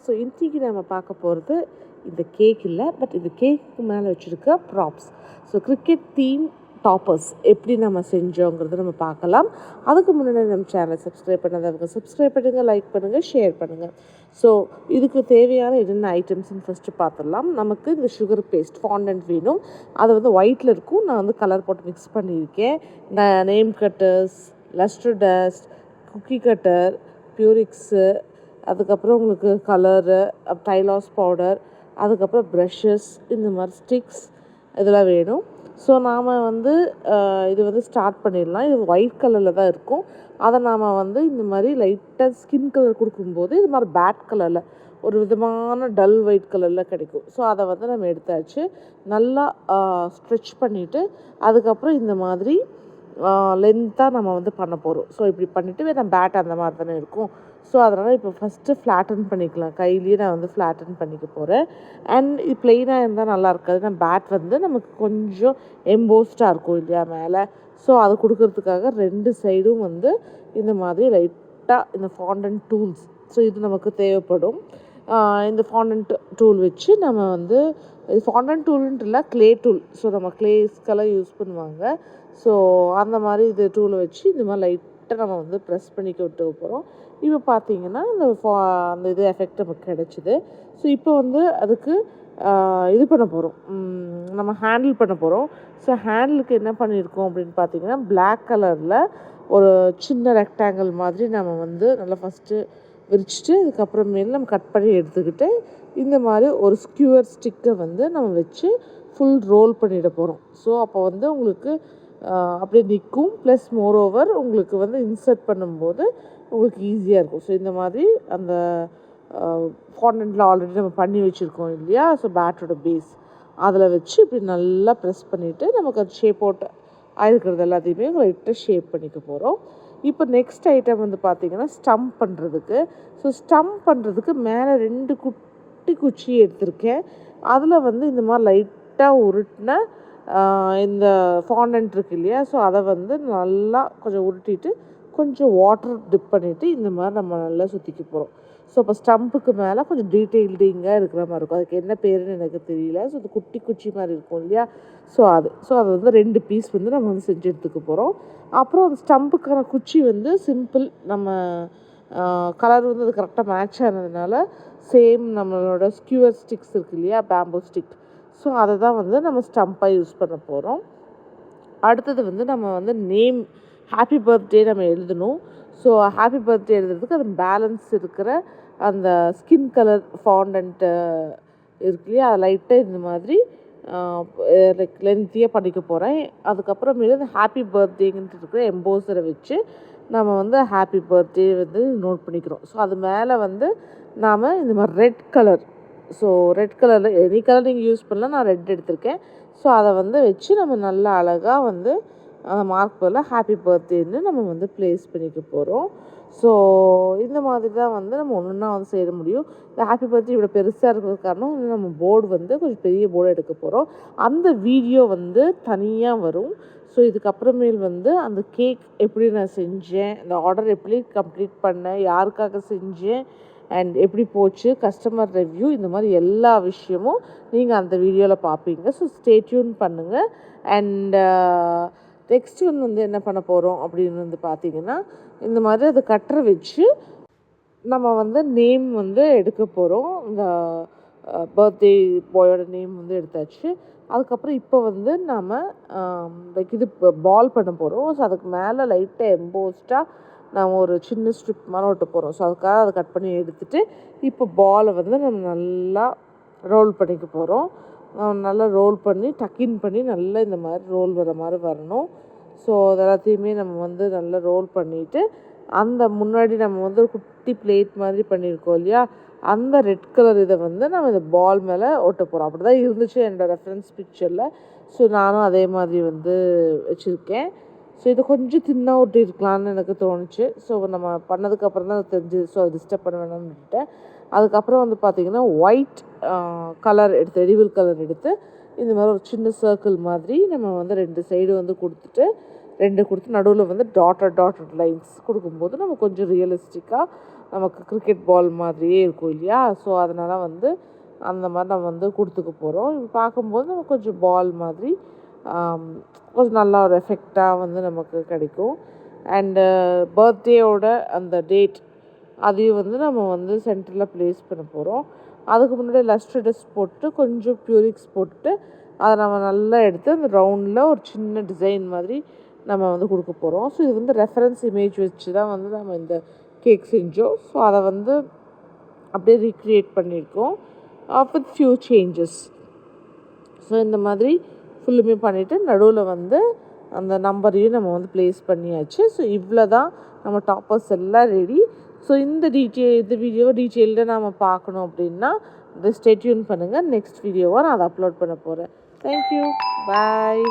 So இன்றைக்கி நம்ம பார்க்க போகிறது இந்த கேக் இல்லை, பட் இந்த கேக்கு மேலே வச்சுருக்க props. So cricket theme toppers எப்படி நம்ம செஞ்சோங்கிறத நம்ம பார்க்கலாம். அதுக்கு முன்னாடி நம்ம சேனலை சப்ஸ்கிரைப் பண்ணாதவங்க சப்ஸ்கிரைப் பண்ணுங்கள், லைக் பண்ணுங்கள், ஷேர் பண்ணுங்கள். ஸோ இதுக்கு தேவையான என்னென்ன ஐட்டம்ஸ்ன்னு ஃபஸ்ட்டு பார்த்துடலாம். நமக்கு இந்த சுகர் பேஸ்ட் ஃபாண்டன்ட் வேணும். அது வந்து ஒயிட்டில் இருக்கும், நான் வந்து கலர் போட்டு மிக்ஸ் பண்ணியிருக்கேன். Name cutters, lustre dust, cookie cutter, பியூரிக்ஸு, அதுக்கப்புறம் உங்களுக்கு கலரு, டைலாஸ் பவுடர், அதுக்கப்புறம் ப்ரஷஸ், இந்த மாதிரி ஸ்டிக்ஸ் இதெல்லாம் வேணும். ஸோ நாம் வந்து இது வந்து ஸ்டார்ட் பண்ணிடலாம். இது ஒயிட் கலரில் தான் இருக்கும். அதை நாம் வந்து இந்த மாதிரி லைட்டாக ஸ்கின் கலர் கொடுக்கும்போது இது மாதிரி பேட் கலரில் ஒரு விதமான டல் ஒயிட் கலரில் கிடைக்கும். ஸோ அதை வந்து நம்ம எடுத்தாச்சு. நல்லா ஸ்ட்ரெச் பண்ணிவிட்டு அதுக்கப்புறம் இந்த மாதிரி லென்த்தாக நம்ம வந்து பண்ண போகிறோம். ஸோ இப்படி பண்ணிவிட்டு நம்ம பேட் அந்த மாதிரி தானே இருக்கும். ஸோ அதனால் இப்போ ஃபஸ்ட்டு ஃப்ளாட்டன் பண்ணிக்கலாம். கையிலேயே நான் வந்து ஃப்ளாட்டன் பண்ணிக்க போகிறேன். அண்ட் இது ப்ளெயினாக இருந்தால் நல்லா இருக்காது. நம்ம பேட் வந்து நமக்கு கொஞ்சம் எம்போஸ்டாக இருக்கும் இல்லையா மேலே. ஸோ அது கொடுக்கறதுக்காக ரெண்டு சைடும் வந்து இந்த மாதிரி லைட்டாக இந்த ஃபாண்டன்ட் டூல்ஸ், ஸோ இது நமக்கு தேவைப்படும். இந்த ஃபாண்டன்ட் டூல் வச்சு நம்ம வந்து இது ஃபாண்டன்ட் டூல்ன்ட்டு இல்லை, க்ளே டூல். ஸோ நம்ம க்ளேஸ்க்கெல்லாம் யூஸ் பண்ணுவாங்க. ஸோ அந்த மாதிரி இது டூலை வச்சு இந்த மாதிரி லைட்டாக நம்ம வந்து ப்ரெஸ் பண்ணிக்க விட்டு போகிறோம். இப்போ பார்த்தீங்கன்னா அந்த இது எஃபெக்ட் நமக்கு கிடச்சிது. ஸோ இப்போ வந்து அதுக்கு இது பண்ண போகிறோம், நம்ம ஹேண்டில் பண்ண போகிறோம். ஸோ ஹேண்டிலுக்கு என்ன பண்ணியிருக்கோம் அப்படின்னு பார்த்தீங்கன்னா, பிளாக் கலரில் ஒரு சின்ன ரெக்டாங்கிள் மாதிரி நம்ம வந்து நல்லா ஃபஸ்ட்டு விரிச்சிட்டு அதுக்கப்புறமேல நம்ம கட் பண்ணி எடுத்துக்கிட்டு இந்த மாதிரி ஒரு ஸ்க்யூவர் ஸ்டிக்கை வந்து நம்ம வச்சு ஃபுல் ரோல் பண்ணிட போகிறோம். ஸோ அப்போ வந்து உங்களுக்கு அப்படியே நிற்கும். ப்ளஸ் மோரோவர் உங்களுக்கு வந்து இன்சர்ட் பண்ணும்போது உங்களுக்கு ஈஸியாக இருக்கும். ஸோ இந்த மாதிரி அந்த ஃபாண்டன்ட்டில் ஆல்ரெடி நம்ம பண்ணி வச்சுருக்கோம் இல்லையா. ஸோ பேட்டரோட பேஸ் அதில் வச்சு இப்படி நல்லா ப்ரெஸ் பண்ணிவிட்டு நமக்கு அது ஷேப் அவுட் ஆகிருக்கிறது எல்லாத்தையுமே லைட்டாக ஷேப் பண்ணிக்க போகிறோம். இப்போ நெக்ஸ்ட் ஐட்டம் வந்து பார்த்திங்கன்னா ஸ்டம்ப் பண்ணுறதுக்கு. ஸோ ஸ்டம்ப் பண்ணுறதுக்கு மேலே 2 குட்டி குச்சி எடுத்திருக்கேன். அதில் வந்து இந்த மாதிரி லைட்டாக உருட்டின இந்த ஃபாண்டன்ட் இருக்கு இல்லையா. ஸோ அதை வந்து நல்லா கொஞ்சம் உருட்டிட்டு கொஞ்சம் வாட்டர் டிப் பண்ணிவிட்டு இந்த மாதிரி நம்ம நல்லா சுற்றிக்க போகிறோம். ஸோ அப்போ ஸ்டம்புக்கு மேலே கொஞ்சம் டீட்டெயில்டிங்காக இருக்கிற மாதிரி இருக்கும். அதுக்கு என்ன பேருன்னு எனக்கு தெரியல. ஸோ அது குட்டி குச்சி மாதிரி இருக்கும் இல்லையா. ஸோ அது வந்து 2 பீஸ் வந்து நம்ம வந்து செஞ்சு எடுத்துக்க போகிறோம். அப்புறம் அந்த ஸ்டம்புக்கான குச்சி வந்து சிம்பிள், நம்ம கலர் வந்து அது கரெக்டாக மேட்ச் ஆனதுனால சேம் நம்மளோட ஸ்க்யூவர் ஸ்டிக்ஸ் இருக்குது இல்லையா, பேம்பூ ஸ்டிக். ஸோ அதை தான் வந்து நம்ம ஸ்டம்ப்பாக யூஸ் பண்ண போகிறோம். அடுத்தது வந்து நம்ம வந்து நேம் ஹாப்பி பர்த்டே நம்ம எழுதணும். ஸோ ஹாப்பி பர்த்டே எழுதுறதுக்கு அது பேலன்ஸ் இருக்கிற அந்த ஸ்கின் கலர் ஃபாண்டன்ட்டு இருக்கு இல்லையா, அதை லைட்டாக இந்த மாதிரி லைக் லென்த்தியாக பண்ணிக்க போகிறேன். அதுக்கப்புறமேலு இந்த ஹாப்பி பர்த்டேங்கிட்டு இருக்கிற எம்போசரை வச்சு நம்ம வந்து ஹாப்பி பர்த்டே வந்து நோட் பண்ணிக்கிறோம். ஸோ அது மேலே வந்து நாம் இந்த மாதிரி ரெட் கலர், ஸோ ரெட் கலரில் எனி கலர் நீங்கள் யூஸ் பண்ணலாம், நான் ரெட் எடுத்திருக்கேன். ஸோ அதை வந்து வச்சு நம்ம நல்லா அழகாக வந்து அந்த மார்க் பதில் ஹாப்பி பர்த்டேன்னு நம்ம வந்து ப்ளேஸ் பண்ணிக்க போகிறோம். ஸோ இந்த மாதிரி தான் வந்து நம்ம ஒன்றுன்னா வந்து செய்ய முடியும். இந்த ஹாப்பி பர்த்டே இவ்வளோ பெருசாக இருக்கிறது காரணம் நம்ம போர்டு வந்து கொஞ்சம் பெரிய போர்டு எடுக்க போகிறோம். அந்த வீடியோ வந்து தனியாக வரும். ஸோ இதுக்கப்புறமேல் வந்து அந்த கேக் எப்படி நான் செஞ்சேன், அந்த ஆர்டர் எப்படி கம்ப்ளீட் பண்ணேன், யாருக்காக செஞ்சேன், அண்ட் எப்படி போச்சு, கஸ்டமர் ரிவ்யூ, இந்த மாதிரி எல்லா விஷயமும் நீங்கள் அந்த வீடியோவில் பார்ப்பீங்க. ஸோ ஸ்டே டியூன் பண்ணுங்கள். அண்ட் நெக்ஸ்ட் ஒன் வந்து என்ன பண்ண போகிறோம் அப்படின்னு வந்து பார்த்திங்கன்னா, இந்த மாதிரி அதை கட்டரை வச்சு நம்ம வந்து நேம் வந்து எடுக்க போகிறோம். இந்த பர்த்டே பாயோட நேம் வந்து எடுத்தாச்சு. அதுக்கப்புறம் இப்போ வந்து நாம் லைக் இது பால் பண்ண போகிறோம். ஸோ அதுக்கு மேலே லைட்டாக எம்போஸ்டாக நம்ம ஒரு சின்ன ஸ்ட்ரிப் மாதிரி ஒட்ட போகிறோம். ஸோ அதுக்காக அதை கட் பண்ணி எடுத்துகிட்டு இப்போ பாலை வந்து நம்ம நல்லா ரோல் பண்ணிக்க போகிறோம். நல்லா ரோல் பண்ணி டக்கின் பண்ணி நல்லா இந்த மாதிரி ரோல் வர மாதிரி வரணும். ஸோ அது எல்லாத்தையுமே நம்ம வந்து நல்லா ரோல் பண்ணிவிட்டு அந்த முன்னாடி நம்ம வந்து ஒரு குட்டி பிளேட் மாதிரி பண்ணியிருக்கோம் இல்லையா, அந்த ரெட் கலர் இதை வந்து நம்ம இந்த பால் மேலே ஒட்ட போகிறோம். அப்படி தான் இருந்துச்சு என்னோடய ரெஃபரன்ஸ் பிக்சரில். ஸோ நானும் அதே மாதிரி வந்து வச்சுருக்கேன். ஸோ இதை கொஞ்சம் தின்னாக ஒட்டி இருக்கலான்னு எனக்கு தோணுச்சு. ஸோ நம்ம பண்ணதுக்கப்புறம் தான் தெரிஞ்சு, ஸோ அது டிஸ்டர்ப் பண்ண வேணாம்னு விட்டுட்டேன். அதுக்கப்புறம் வந்து பார்த்திங்கன்னா ஒயிட் கலர் எடுத்து, எடிபிள் கலர் எடுத்து இந்த மாதிரி ஒரு சின்ன சர்க்கிள் மாதிரி நம்ம வந்து 2 சைடு வந்து கொடுத்து நடுவில் வந்து டாட்டட் லைன்ஸ் கொடுக்கும்போது நம்ம கொஞ்சம் ரியலிஸ்டிக்காக நமக்கு கிரிக்கெட் பால் மாதிரியே இருக்கும் இல்லையா? ஸோ அதனால் வந்து அந்த மாதிரி நம்ம வந்து கொடுத்துக்க போகிறோம். இப்போ பார்க்கும்போது நமக்கு கொஞ்சம் பால் மாதிரி கொஞ்சம் நல்லா ஒரு எஃபெக்டாக வந்து நமக்கு கிடைக்கும். அண்டு பர்த்டேயோட அந்த டேட் அதையும் வந்து நம்ம வந்து சென்டரில் ப்ளேஸ் பண்ண போகிறோம். அதுக்கு முன்னாடி லஸ்ட்ரடஸ் போட்டு கொஞ்சம் பியூரிக்ஸ் போட்டு அதை நம்ம நல்லா எடுத்து அந்த ரவுண்டில் ஒரு சின்ன டிசைன் மாதிரி நம்ம வந்து கொடுக்க போகிறோம். ஸோ இது வந்து ரெஃபரன்ஸ் இமேஜ் வச்சு தான் வந்து நம்ம இந்த கேக் செஞ்சோம். ஸோ அதை வந்து அப்படியே ரீக்ரியேட் பண்ணியிருக்கோம் வித் ஃபியூ சேஞ்சஸ். ஸோ இந்த மாதிரி ஃபுல்லுமே பண்ணிவிட்டு நடுவில் வந்து அந்த நம்பரையும் நம்ம வந்து ப்ளேஸ் பண்ணியாச்சு. ஸோ இவ்வளோ தான் நம்ம டாப்பர்ஸ் எல்லாம் ரெடி. ஸோ இந்த வீடியோவை டீட்டெயில்டாக நம்ம பார்க்கணும் அப்படின்னா ஸ்டே டியூன் பண்ணுங்கள். நெக்ஸ்ட் வீடியோவை நான் அதை அப்லோட் பண்ண போகிறேன். தேங்க்யூ, பாய்.